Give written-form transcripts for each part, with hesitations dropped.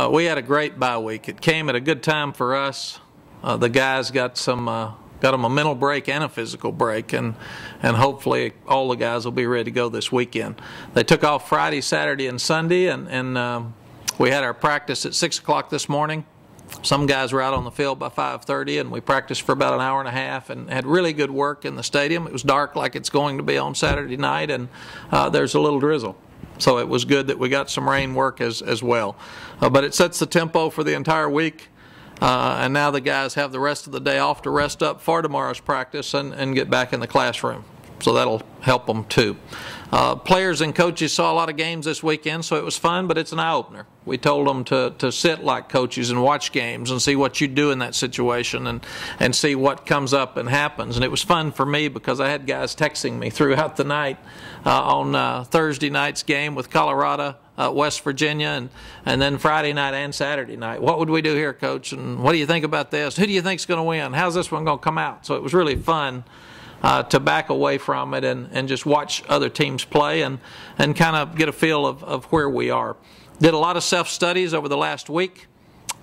We had a great bye week. It came at a good time for us. The guys got them a mental break and a physical break, and hopefully all the guys will be ready to go this weekend. They took off Friday, Saturday, and Sunday, and we had our practice at 6 o'clock this morning. Some guys were out on the field by 5:30, and we practiced for about an hour and a half and had really good work in the stadium. It was dark like it's going to be on Saturday night, and there's a little drizzle. So it was good that we got some rain work as well. But it sets the tempo for the entire week. And now the guys have the rest of the day off to rest up for tomorrow's practice and get back in the classroom. So that'll help them too. Players and coaches saw a lot of games this weekend, so it was fun, but it's an eye-opener. We told them to sit like coaches and watch games and see what you do in that situation and see what comes up and happens. And it was fun for me because I had guys texting me throughout the night on Thursday night's game with Colorado, West Virginia, and then Friday night and Saturday night. What would we do here, Coach? And what do you think about this? Who do you think's going to win? How's this one going to come out? So it was really fun to back away from it and just watch other teams play and kind of get a feel of where we are. Did a lot of self-studies over the last week,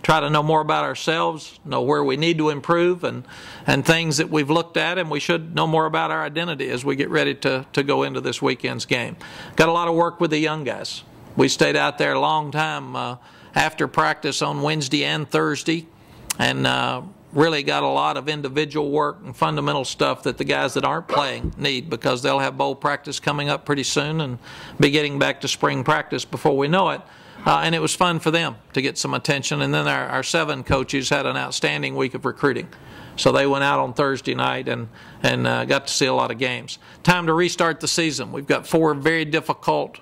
try to know more about ourselves, know where we need to improve and things that we've looked at, and we should know more about our identity as we get ready to go into this weekend's game. Got a lot of work with the young guys. We stayed out there a long time after practice on Wednesday and Thursday, and really got a lot of individual work and fundamental stuff that the guys that aren't playing need, because they'll have bowl practice coming up pretty soon and be getting back to spring practice before we know it. And it was fun for them to get some attention. And then our 7 coaches had an outstanding week of recruiting. So they went out on Thursday night and got to see a lot of games. Time to restart the season. We've got 4 very difficult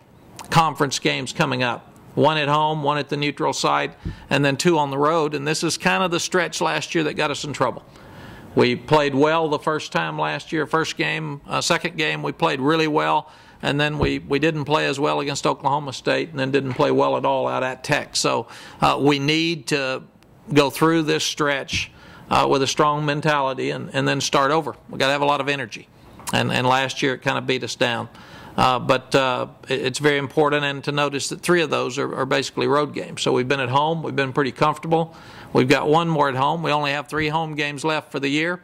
conference games coming up. 1 at home, 1 at the neutral site, and then 2 on the road. And this is kind of the stretch last year that got us in trouble. We played well the first time last year. First game, second game, we played really well. And then we didn't play as well against Oklahoma State, and then didn't play well at all out at Tech. So we need to go through this stretch with a strong mentality and then start over. We've got to have a lot of energy. And last year it kind of beat us down. But it's very important and to notice that 3 of those are basically road games. So we've been at home. We've been pretty comfortable. We've got 1 more at home. We only have 3 home games left for the year.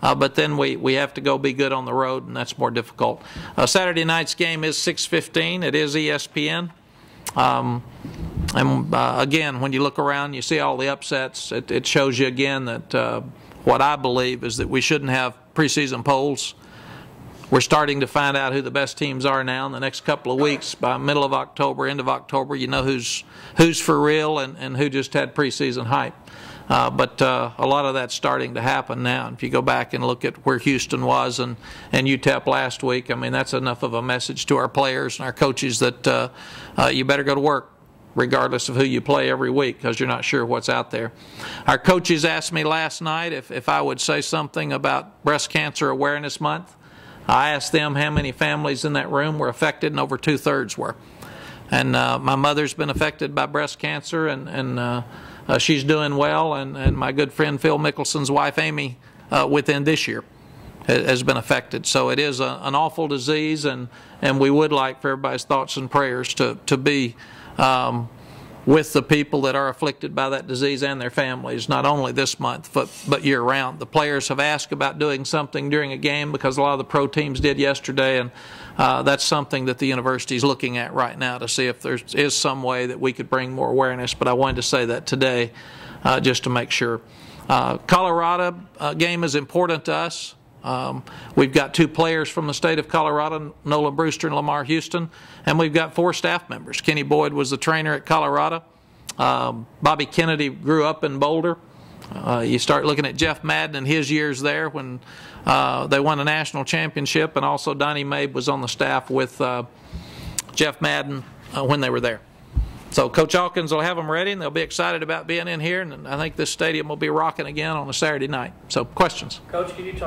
But then we have to go be good on the road, and that's more difficult. Saturday night's game is 6:15. It is ESPN. Again, when you look around, you see all the upsets. It shows you again that what I believe is that we shouldn't have preseason polls. We're starting to find out who the best teams are now in the next couple of weeks. By middle of October, end of October, you know who's for real and who just had preseason hype. But a lot of that's starting to happen now. And if you go back and look at where Houston was and UTEP last week, I mean, that's enough of a message to our players and our coaches that you better go to work regardless of who you play every week, because you're not sure what's out there. Our coaches asked me last night if I would say something about Breast Cancer Awareness Month. I asked them how many families in that room were affected, and over 2/3 were. And my mother's been affected by breast cancer, and she's doing well. And my good friend Phil Mickelson's wife, Amy, within this year has been affected. So it is an awful disease, and we would like for everybody's thoughts and prayers to be with the people that are afflicted by that disease and their families, not only this month, but year-round. The players have asked about doing something during a game because a lot of the pro teams did yesterday, and that's something that the university is looking at right now to see if there is some way that we could bring more awareness. But I wanted to say that today just to make sure. Colorado game is important to us. We've got 2 players from the state of Colorado, Nola Brewster and Lamar Houston, and we've got 4 staff members. Kenny Boyd was the trainer at Colorado. Bobby Kennedy grew up in Boulder. You start looking at Jeff Madden and his years there when they won a national championship, and also Donnie Mabe was on the staff with Jeff Madden when they were there. So Coach Hawkins will have them ready, and they'll be excited about being in here, and I think this stadium will be rocking again on a Saturday night. So questions? Coach, can you talk